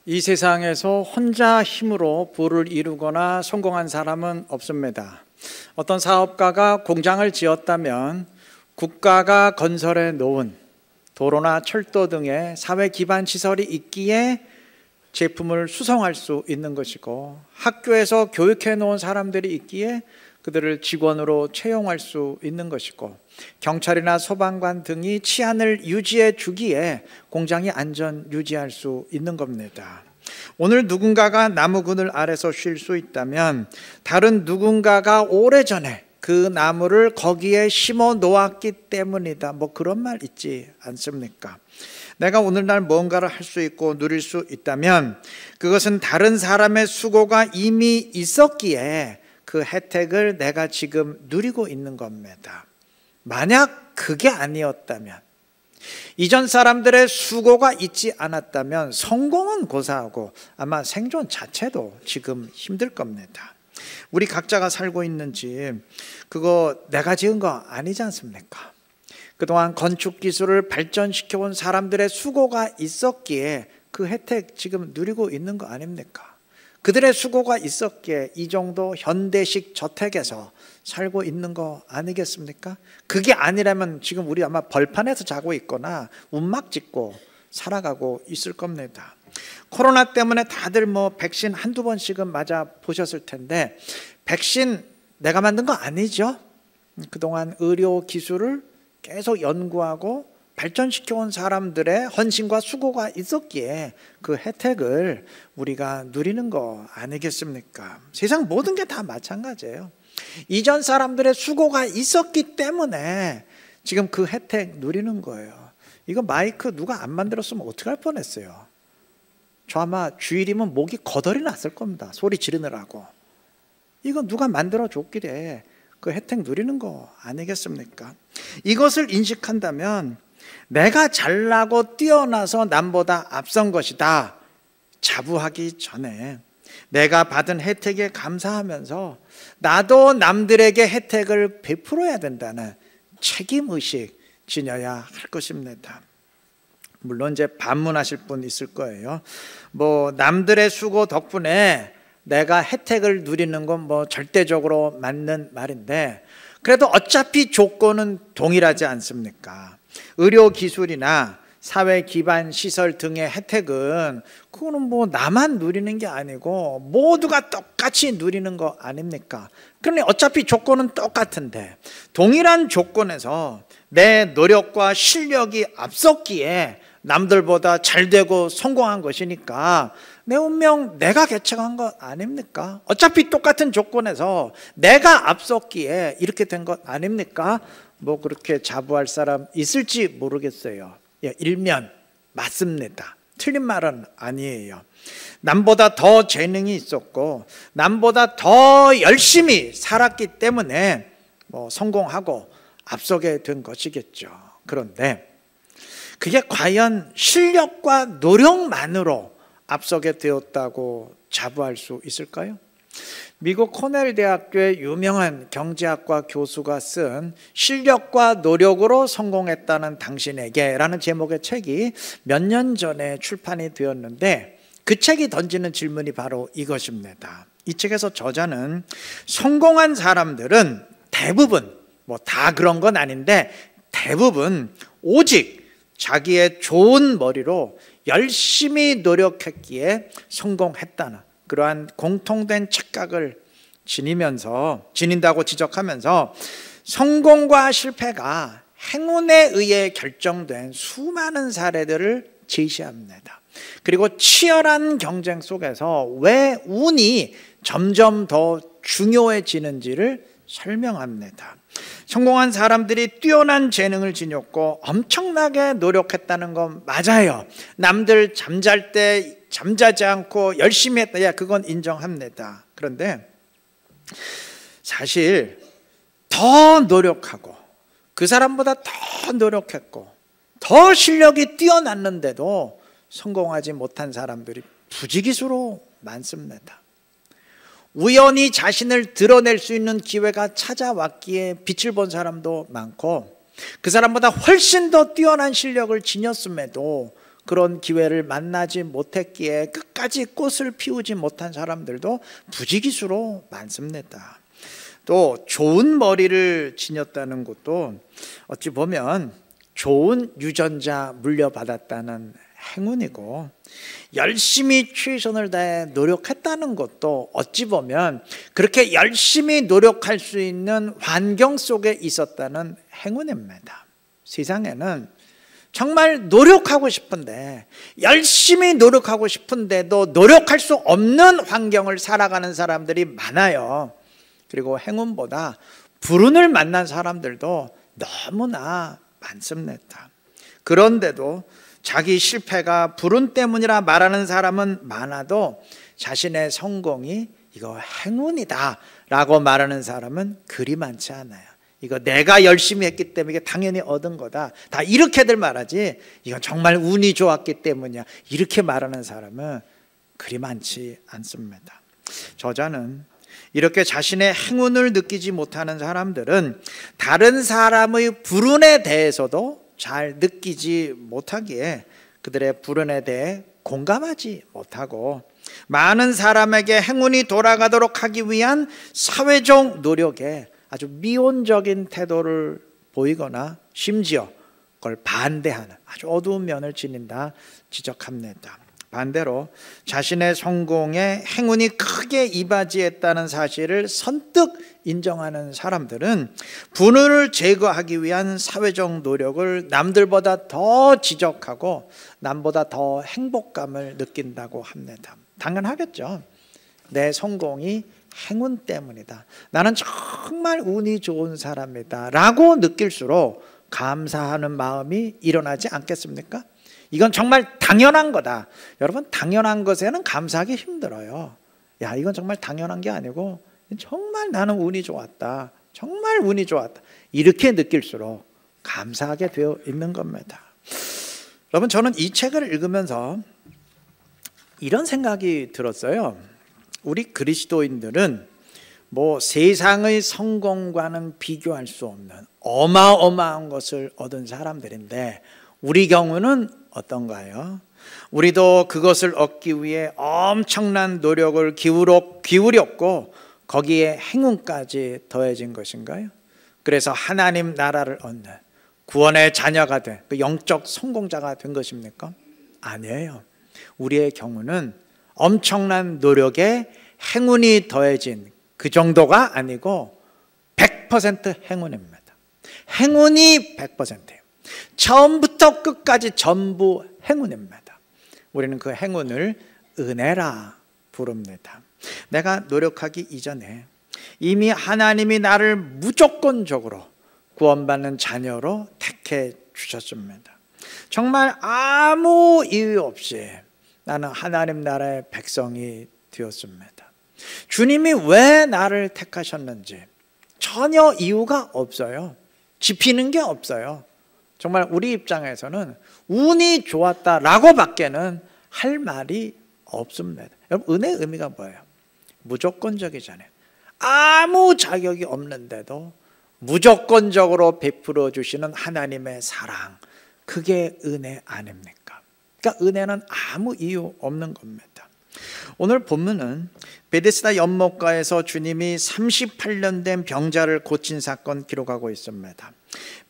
이 세상에서 혼자 힘으로 부를 이루거나 성공한 사람은 없습니다. 어떤 사업가가 공장을 지었다면 국가가 건설해 놓은 도로나 철도 등의 사회 기반 시설이 있기에 제품을 수송할 수 있는 것이고, 학교에서 교육해 놓은 사람들이 있기에 그들을 직원으로 채용할 수 있는 것이고, 경찰이나 소방관 등이 치안을 유지해 주기에 공장이 안전 유지할 수 있는 겁니다. 오늘 누군가가 나무 그늘 아래서 쉴 수 있다면 다른 누군가가 오래전에 그 나무를 거기에 심어 놓았기 때문이다. 그런 말 있지 않습니까? 내가 오늘날 뭔가를 할 수 있고 누릴 수 있다면 그것은 다른 사람의 수고가 이미 있었기에 그 혜택을 내가 지금 누리고 있는 겁니다. 만약 그게 아니었다면, 이전 사람들의 수고가 있지 않았다면 성공은 고사하고 아마 생존 자체도 지금 힘들 겁니다. 우리 각자가 살고 있는 집, 그거 내가 지은 거 아니지 않습니까? 그동안 건축 기술을 발전시켜온 사람들의 수고가 있었기에 그 혜택 지금 누리고 있는 거 아닙니까? 그들의 수고가 있었기에 이 정도 현대식 저택에서 살고 있는 거 아니겠습니까? 그게 아니라면 지금 우리 아마 벌판에서 자고 있거나 움막 짓고 살아가고 있을 겁니다. 코로나 때문에 다들 백신 한두 번씩은 맞아 보셨을 텐데, 백신 내가 만든 거 아니죠? 그동안 의료 기술을 계속 연구하고 발전시켜온 사람들의 헌신과 수고가 있었기에 그 혜택을 우리가 누리는 거 아니겠습니까? 세상 모든 게 다 마찬가지예요. 이전 사람들의 수고가 있었기 때문에 지금 그 혜택 누리는 거예요. 이거 마이크 누가 안 만들었으면 어떡할 뻔했어요. 저 아마 주일이면 목이 거덜이 났을 겁니다. 소리 지르느라고. 이거 누가 만들어줬기에 그 혜택 누리는 거 아니겠습니까? 이것을 인식한다면 내가 잘나고 뛰어나서 남보다 앞선 것이다 자부하기 전에 내가 받은 혜택에 감사하면서 나도 남들에게 혜택을 베풀어야 된다는 책임의식 지녀야 할 것입니다. 물론 이제 반문하실 분 있을 거예요. 남들의 수고 덕분에 내가 혜택을 누리는 건 절대적으로 맞는 말인데, 그래도 어차피 조건은 동일하지 않습니까? 의료 기술이나 사회 기반 시설 등의 혜택은 그거는 나만 누리는 게 아니고 모두가 똑같이 누리는 거 아닙니까? 그러니 어차피 조건은 똑같은데 동일한 조건에서 내 노력과 실력이 앞섰기에 남들보다 잘 되고 성공한 것이니까 내 운명 내가 개척한 것 아닙니까? 어차피 똑같은 조건에서 내가 앞섰기에 이렇게 된 것 아닙니까? 그렇게 자부할 사람 있을지 모르겠어요. 일면 맞습니다. 틀린 말은 아니에요. 남보다 더 재능이 있었고 남보다 더 열심히 살았기 때문에 성공하고 앞서게 된 것이겠죠. 그런데 그게 과연 실력과 노력만으로 앞서게 되었다고 자부할 수 있을까요? 미국 코넬 대학교의 유명한 경제학과 교수가 쓴 실력과 노력으로 성공했다는 당신에게 라는 제목의 책이 몇 년 전에 출판이 되었는데, 그 책이 던지는 질문이 바로 이것입니다. 이 책에서 저자는 성공한 사람들은 대부분, 다 그런 건 아닌데 대부분 오직 자기의 좋은 머리로 열심히 노력했기에 성공했다는 그러한 공통된 착각을 지닌다고 지적하면서 성공과 실패가 행운에 의해 결정된 수많은 사례들을 제시합니다. 그리고 치열한 경쟁 속에서 왜 운이 점점 더 중요해지는지를 설명합니다. 성공한 사람들이 뛰어난 재능을 지녔고 엄청나게 노력했다는 건 맞아요. 남들 잠잘 때 잠자지 않고 열심히 했다. 그건 인정합니다. 그런데 사실 더 노력하고 그 사람보다 더 노력했고 더 실력이 뛰어났는데도 성공하지 못한 사람들이 부지기수로 많습니다. 우연히 자신을 드러낼 수 있는 기회가 찾아왔기에 빛을 본 사람도 많고, 그 사람보다 훨씬 더 뛰어난 실력을 지녔음에도 그런 기회를 만나지 못했기에 끝까지 꽃을 피우지 못한 사람들도 부지기수로 많습니다. 또 좋은 머리를 지녔다는 것도 어찌 보면 좋은 유전자 물려받았다는 행운이고, 열심히 최선을 다해 노력했다는 것도 어찌 보면 그렇게 열심히 노력할 수 있는 환경 속에 있었다는 행운입니다. 세상에는 정말 노력하고 싶은데, 열심히 노력하고 싶은데도 노력할 수 없는 환경을 살아가는 사람들이 많아요. 그리고 행운보다 불운을 만난 사람들도 너무나 많습니다. 그런데도 자기 실패가 불운 때문이라 말하는 사람은 많아도 자신의 성공이 이거 행운이다 라고 말하는 사람은 그리 많지 않아요. 이거 내가 열심히 했기 때문에 이게 당연히 얻은 거다, 다 이렇게들 말하지 이건 정말 운이 좋았기 때문이야 이렇게 말하는 사람은 그리 많지 않습니다. 저자는 이렇게 자신의 행운을 느끼지 못하는 사람들은 다른 사람의 불운에 대해서도 잘 느끼지 못하기에 그들의 불운에 대해 공감하지 못하고, 많은 사람에게 행운이 돌아가도록 하기 위한 사회적 노력에 아주 미온적인 태도를 보이거나 심지어 그걸 반대하는 아주 어두운 면을 지닌다 지적합니다. 반대로 자신의 성공에 행운이 크게 이바지했다는 사실을 선뜻 인정하는 사람들은 분을 제거하기 위한 사회적 노력을 남들보다 더 지적하고 남보다 더 행복감을 느낀다고 합니다. 당연하겠죠. 내 성공이 행운 때문이다, 나는 정말 운이 좋은 사람이다 라고 느낄수록 감사하는 마음이 일어나지 않겠습니까? 이건 정말 당연한 거다. 여러분, 당연한 것에는 감사하기 힘들어요. 야, 이건 정말 당연한 게 아니고 정말 나는 운이 좋았다, 정말 운이 좋았다, 이렇게 느낄수록 감사하게 되어 있는 겁니다. 여러분, 저는 이 책을 읽으면서 이런 생각이 들었어요. 우리 그리스도인들은 뭐 세상의 성공과는 비교할 수 없는 어마어마한 것을 얻은 사람들인데, 우리 경우는 어떤가요? 우리도 그것을 얻기 위해 엄청난 노력을 기울였고 거기에 행운까지 더해진 것인가요? 그래서 하나님 나라를 얻는 구원의 자녀가 된 그 영적 성공자가 된 것입니까? 아니에요. 우리의 경우는 엄청난 노력에 행운이 더해진 그 정도가 아니고 100% 행운입니다. 행운이 100%예요. 처음부터 끝까지 전부 행운입니다. 우리는 그 행운을 은혜라 부릅니다. 내가 노력하기 이전에 이미 하나님이 나를 무조건적으로 구원받는 자녀로 택해 주셨습니다. 정말 아무 이유 없이 나는 하나님 나라의 백성이 되었습니다. 주님이 왜 나를 택하셨는지 전혀 이유가 없어요. 짚이는 게 없어요. 정말 우리 입장에서는 운이 좋았다라고 밖에는 할 말이 없습니다. 여러분, 은혜의 의미가 뭐예요? 무조건적이잖아요. 아무 자격이 없는데도 무조건적으로 베풀어 주시는 하나님의 사랑, 그게 은혜 아닙니까? 그러니까 은혜는 아무 이유 없는 겁니다. 오늘 본문은 베데스다 연못가에서 주님이 38년 된 병자를 고친 사건 기록하고 있습니다.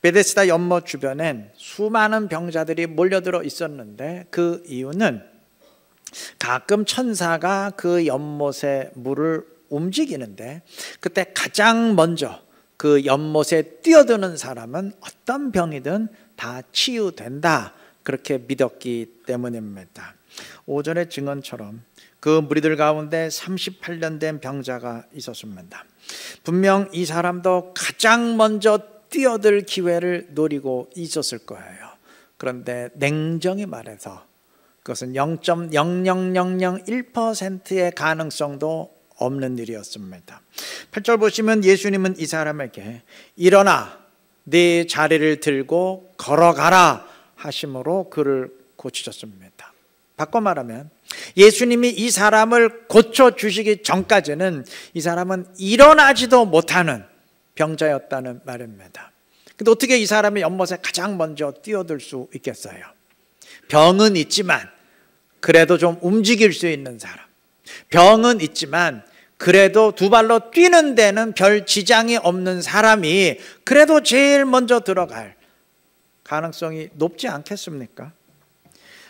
베데스다 연못 주변엔 수많은 병자들이 몰려들어 있었는데, 그 이유는 가끔 천사가 그 연못의 물을 움직이는데 그때 가장 먼저 그 연못에 뛰어드는 사람은 어떤 병이든 다 치유된다, 그렇게 믿었기 때문입니다. 오전의 증언처럼 그 무리들 가운데 38년 된 병자가 있었습니다. 분명 이 사람도 가장 먼저 뛰어들 기회를 노리고 있었을 거예요. 그런데 냉정히 말해서 그것은 0.00001%의 가능성도 없는 일이었습니다. 8절 보시면 예수님은 이 사람에게 일어나 네 자리를 들고 걸어가라 하심으로 그를 고치셨습니다. 바꿔 말하면 예수님이 이 사람을 고쳐주시기 전까지는 이 사람은 일어나지도 못하는 병자였다는 말입니다. 근데 어떻게 이 사람이 연못에 가장 먼저 뛰어들 수 있겠어요? 병은 있지만 그래도 좀 움직일 수 있는 사람, 병은 있지만 그래도 두 발로 뛰는 데는 별 지장이 없는 사람이 그래도 제일 먼저 들어갈 가능성이 높지 않겠습니까?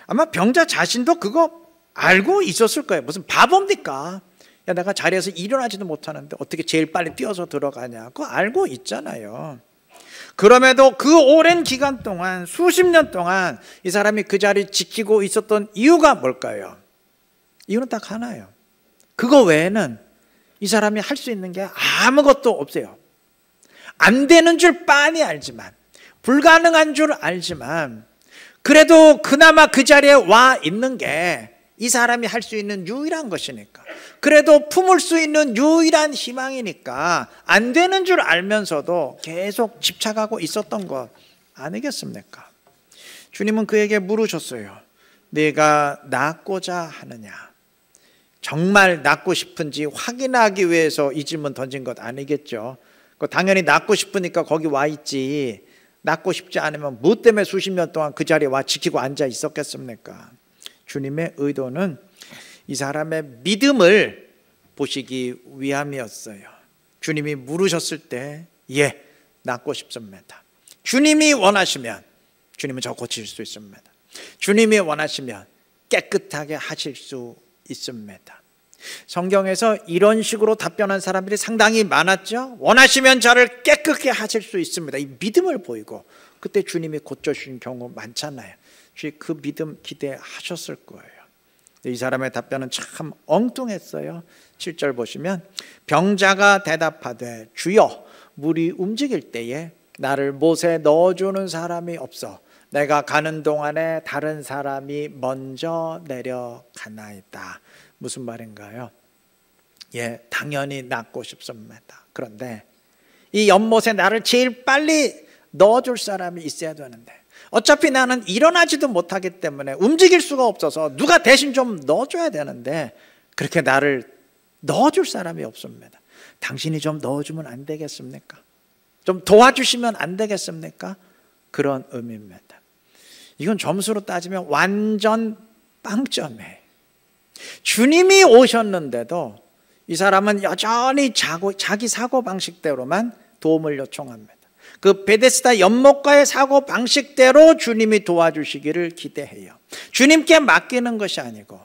아마 병자 자신도 그거 알고 있었을 거예요. 무슨 바보입니까? 야, 내가 자리에서 일어나지도 못하는데 어떻게 제일 빨리 뛰어서 들어가냐. 그거 알고 있잖아요. 그럼에도 그 오랜 기간 동안, 수십 년 동안 이 사람이 그 자리 지키고 있었던 이유가 뭘까요? 이유는 딱 하나예요. 그거 외에는 이 사람이 할 수 있는 게 아무것도 없어요. 안 되는 줄 빤히 알지만, 불가능한 줄 알지만, 그래도 그나마 그 자리에 와 있는 게 이 사람이 할 수 있는 유일한 것이니까, 그래도 품을 수 있는 유일한 희망이니까 안 되는 줄 알면서도 계속 집착하고 있었던 것 아니겠습니까? 주님은 그에게 물으셨어요. 네가 낫고자 하느냐? 정말 낫고 싶은지 확인하기 위해서 이 질문 던진 것 아니겠죠? 당연히 낫고 싶으니까 거기 와 있지, 낫고 싶지 않으면 뭐 때문에 수십 년 동안 그 자리에 와 지키고 앉아 있었겠습니까? 주님의 의도는 이 사람의 믿음을 보시기 위함이었어요. 주님이 물으셨을 때 예, 낫고 싶습니다. 주님이 원하시면 주님은 저 고칠 수 있습니다. 주님이 원하시면 깨끗하게 하실 수 있습니다. 성경에서 이런 식으로 답변한 사람들이 상당히 많았죠. 원하시면 저를 깨끗게 하실 수 있습니다. 이 믿음을 보이고 그때 주님이 고쳐주신 경우 많잖아요. 그 믿음 기대하셨을 거예요. 이 사람의 답변은 참 엉뚱했어요. 7절 보시면 병자가 대답하되 주여, 물이 움직일 때에 나를 못에 넣어주는 사람이 없어 내가 가는 동안에 다른 사람이 먼저 내려가나이다. 무슨 말인가요? 예, 당연히 낫고 싶습니다. 그런데 이 연못에 나를 제일 빨리 넣어줄 사람이 있어야 되는데 어차피 나는 일어나지도 못하기 때문에 움직일 수가 없어서 누가 대신 좀 넣어줘야 되는데 그렇게 나를 넣어줄 사람이 없습니다. 당신이 좀 넣어주면 안 되겠습니까? 좀 도와주시면 안 되겠습니까? 그런 의미입니다. 이건 점수로 따지면 완전 빵점이에요. 주님이 오셨는데도 이 사람은 여전히 자기 사고방식대로만 도움을 요청합니다. 그 베데스다 연못가의 사고방식대로 주님이 도와주시기를 기대해요. 주님께 맡기는 것이 아니고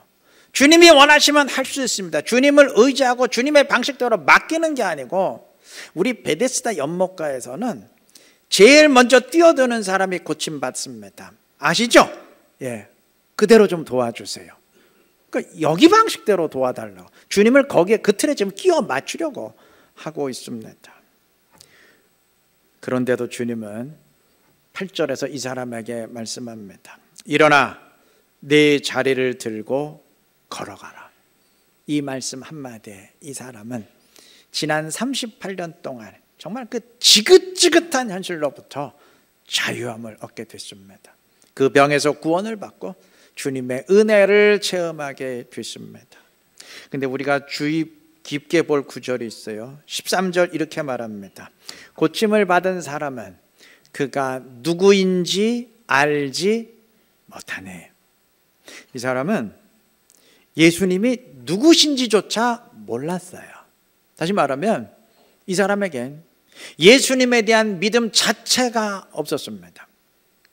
주님이 원하시면 할 수 있습니다. 주님을 의지하고 주님의 방식대로 맡기는 게 아니고 우리 베데스다 연못가에서는 제일 먼저 뛰어드는 사람이 고침받습니다. 아시죠? 예, 그대로 좀 도와주세요. 그러니까 여기 방식대로 도와달라고 주님을 거기에 그 틀에 지금 끼워 맞추려고 하고 있습니다. 그런데도 주님은 8절에서 이 사람에게 말씀합니다. 일어나 네 자리를 들고 걸어가라. 이 말씀 한마디에 이 사람은 지난 38년 동안 정말 그 지긋지긋한 현실로부터 자유함을 얻게 됐습니다. 그 병에서 구원을 받고 주님의 은혜를 체험하게 됐습니다. 근데 우리가 주의 깊게 볼 구절이 있어요. 13절 이렇게 말합니다. 고침을 받은 사람은 그가 누구인지 알지 못하네. 이 사람은 예수님이 누구신지조차 몰랐어요. 다시 말하면 이 사람에겐 예수님에 대한 믿음 자체가 없었습니다.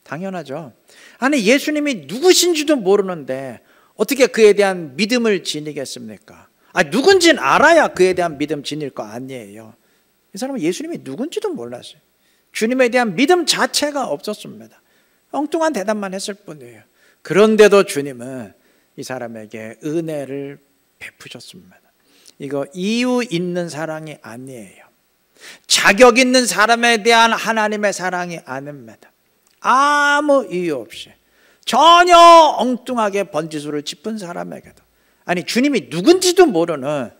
당연하죠. 아니, 예수님이 누구신지도 모르는데 어떻게 그에 대한 믿음을 지니겠습니까? 누군지는 알아야 그에 대한 믿음 지닐 거 아니에요. 이 사람은 예수님이 누군지도 몰랐어요. 주님에 대한 믿음 자체가 없었습니다. 엉뚱한 대답만 했을 뿐이에요. 그런데도 주님은 이 사람에게 은혜를 베푸셨습니다. 이거 이유 있는 사랑이 아니에요. 자격 있는 사람에 대한 하나님의 사랑이 아닙니다. 아무 이유 없이 전혀 엉뚱하게 번지수를 짚은 사람에게도, 아니 주님이 누군지도 모르는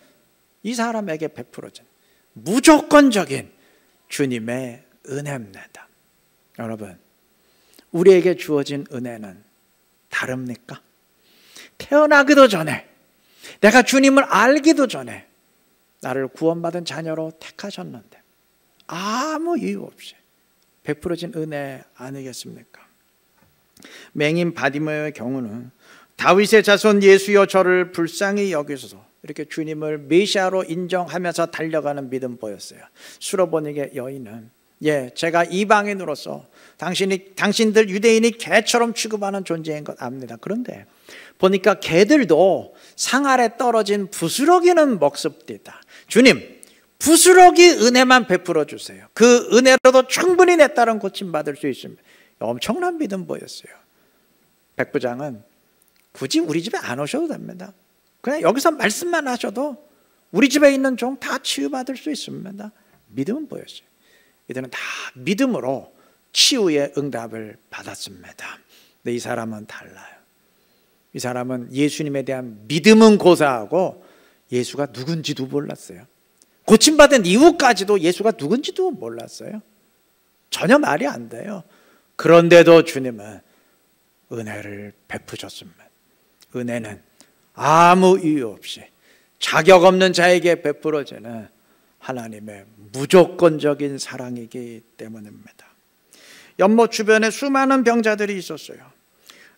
이 사람에게 베풀어진 무조건적인 주님의 은혜입니다. 여러분, 우리에게 주어진 은혜는 다릅니까? 태어나기도 전에, 내가 주님을 알기도 전에 나를 구원받은 자녀로 택하셨는데 아무 이유 없이 베풀어진 은혜 아니겠습니까? 맹인 바디메오의 경우는 다윗의 자손 예수여 저를 불쌍히 여기소서 이렇게 주님을 메시아로 인정하면서 달려가는 믿음 보였어요. 수로보닉의 여인은 제가 이방인으로서 당신들 유대인이 개처럼 취급하는 존재인 것 압니다. 그런데 보니까 개들도 상 아래 떨어진 부스러기는 먹습니다. 주님, 부스러기 은혜만 베풀어 주세요. 그 은혜로도 충분히 내 딸은 고침받을 수 있습니다. 엄청난 믿음 보였어요. 백부장은 굳이 우리 집에 안 오셔도 됩니다. 그냥 여기서 말씀만 하셔도 우리 집에 있는 종 다 치유받을 수 있습니다. 믿음은 보였어요. 이들은 다 믿음으로 치유의 응답을 받았습니다. 근데 이 사람은 달라요. 이 사람은 예수님에 대한 믿음은 고사하고 예수가 누군지도 몰랐어요. 고침받은 이후까지도 예수가 누군지도 몰랐어요. 전혀 말이 안 돼요. 그런데도 주님은 은혜를 베푸셨습니다. 은혜는 아무 이유 없이 자격 없는 자에게 베풀어지는 하나님의 무조건적인 사랑이기 때문입니다. 연못 주변에 수많은 병자들이 있었어요.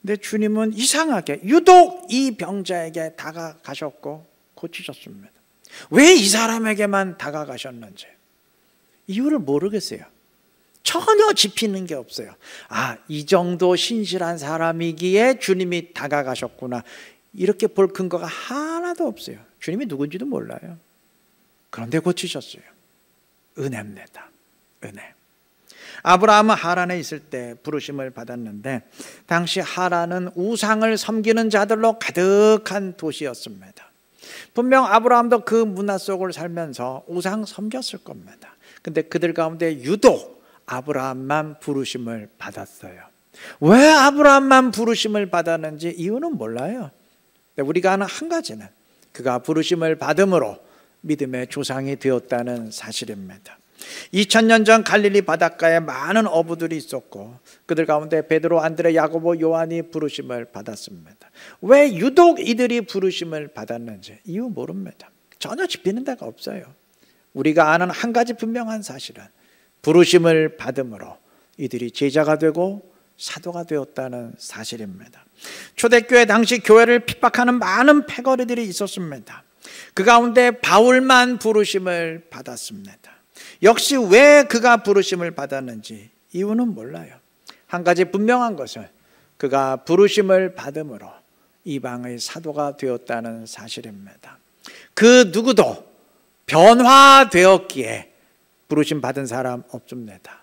근데 주님은 이상하게 유독 이 병자에게 다가가셨고 고치셨습니다. 왜 이 사람에게만 다가가셨는지 이유를 모르겠어요. 전혀 짚히는 게 없어요. 이 정도 신실한 사람이기에 주님이 다가가셨구나, 이렇게 볼 근거가 하나도 없어요. 주님이 누군지도 몰라요. 그런데 고치셨어요. 은혜입니다. 은혜. 아브라함은 하란에 있을 때 부르심을 받았는데 당시 하란은 우상을 섬기는 자들로 가득한 도시였습니다. 분명 아브라함도 그 문화 속을 살면서 우상 섬겼을 겁니다. 근데 그들 가운데 유독 아브라함만 부르심을 받았어요. 왜 아브라함만 부르심을 받았는지 이유는 몰라요. 우리가 아는 한 가지는 그가 부르심을 받음으로 믿음의 조상이 되었다는 사실입니다. 2000년 전 갈릴리 바닷가에 많은 어부들이 있었고 그들 가운데 베드로, 안드레, 야고보, 요한이 부르심을 받았습니다. 왜 유독 이들이 부르심을 받았는지 이유 모릅니다. 전혀 짚히는 데가 없어요. 우리가 아는 한 가지 분명한 사실은 부르심을 받음으로 이들이 제자가 되고 사도가 되었다는 사실입니다. 초대교회 당시 교회를 핍박하는 많은 패거리들이 있었습니다. 그 가운데 바울만 부르심을 받았습니다. 역시 왜 그가 부르심을 받았는지 이유는 몰라요. 한 가지 분명한 것은 그가 부르심을 받음으로 이방의 사도가 되었다는 사실입니다. 그 누구도 변화되었기에 부르심 받은 사람 없습니다.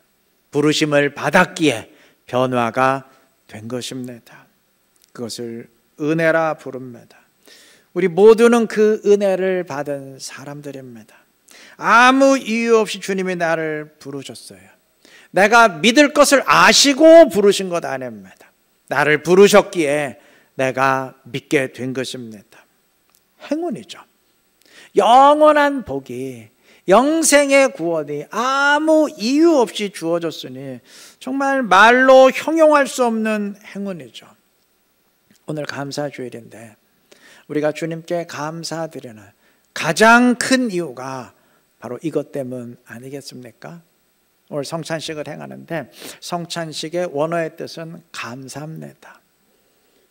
부르심을 받았기에 변화가 된 것입니다. 그것을 은혜라 부릅니다. 우리 모두는 그 은혜를 받은 사람들입니다. 아무 이유 없이 주님이 나를 부르셨어요. 내가 믿을 것을 아시고 부르신 것 아닙니다. 나를 부르셨기에 내가 믿게 된 것입니다. 행운이죠. 영원한 복이, 영생의 구원이 아무 이유 없이 주어졌으니 정말 말로 형용할 수 없는 행운이죠. 오늘 감사주일인데 우리가 주님께 감사드리는 가장 큰 이유가 바로 이것 때문 아니겠습니까? 오늘 성찬식을 행하는데 성찬식의 원어의 뜻은 감사입니다.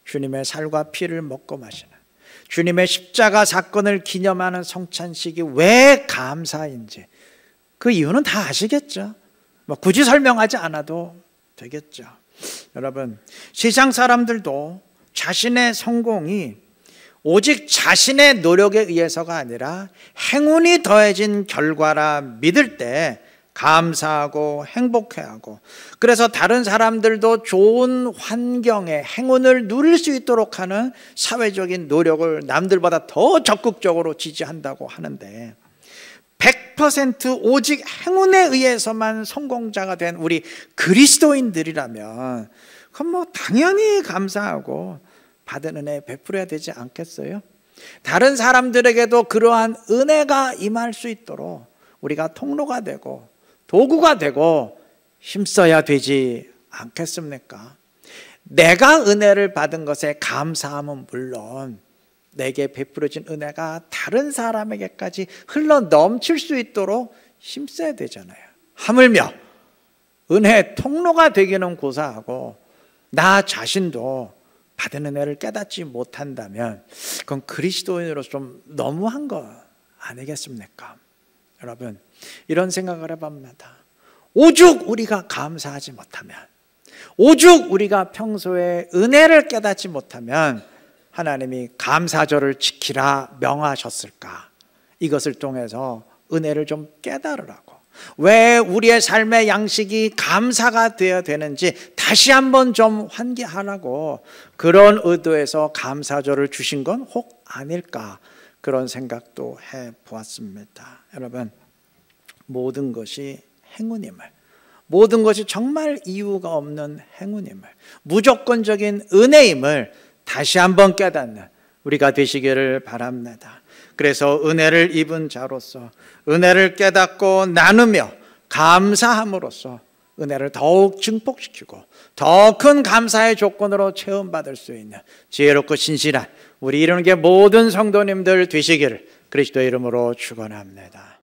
주님의 살과 피를 먹고 마시는, 주님의 십자가 사건을 기념하는 성찬식이 왜 감사인지 그 이유는 다 아시겠죠? 굳이 설명하지 않아도 되겠죠. 여러분, 세상 사람들도 자신의 성공이 오직 자신의 노력에 의해서가 아니라 행운이 더해진 결과라 믿을 때 감사하고 행복해하고, 그래서 다른 사람들도 좋은 환경에 행운을 누릴 수 있도록 하는 사회적인 노력을 남들보다 더 적극적으로 지지한다고 하는데 100% 오직 행운에 의해서만 성공자가 된 우리 그리스도인들이라면 그건 당연히 감사하고 받은 은혜 베풀어야 되지 않겠어요? 다른 사람들에게도 그러한 은혜가 임할 수 있도록 우리가 통로가 되고 도구가 되고 힘써야 되지 않겠습니까? 내가 은혜를 받은 것에 감사함은 물론 내게 베풀어진 은혜가 다른 사람에게까지 흘러 넘칠 수 있도록 힘써야 되잖아요. 하물며 은혜의 통로가 되기는 고사하고 나 자신도 받은 은혜를 깨닫지 못한다면 그건 그리스도인으로서 좀 너무한 거 아니겠습니까? 여러분, 이런 생각을 해봅니다. 오죽 우리가 감사하지 못하면, 오죽 우리가 평소에 은혜를 깨닫지 못하면 하나님이 감사절을 지키라 명하셨을까? 이것을 통해서 은혜를 좀 깨달으라고, 왜 우리의 삶의 양식이 감사가 되어야 되는지 다시 한번 좀 환기하라고, 그런 의도에서 감사절을 주신 건 혹 아닐까, 그런 생각도 해보았습니다. 여러분, 모든 것이 행운임을, 모든 것이 정말 이유가 없는 행운임을, 무조건적인 은혜임을 다시 한번 깨닫는 우리가 되시기를 바랍니다. 그래서 은혜를 입은 자로서 은혜를 깨닫고 나누며 감사함으로써 은혜를 더욱 증폭시키고 더 큰 감사의 조건으로 체험받을 수 있는 지혜롭고 신실한 우리 이런 게 모든 성도님들 되시기를 그리스도의 이름으로 축원합니다.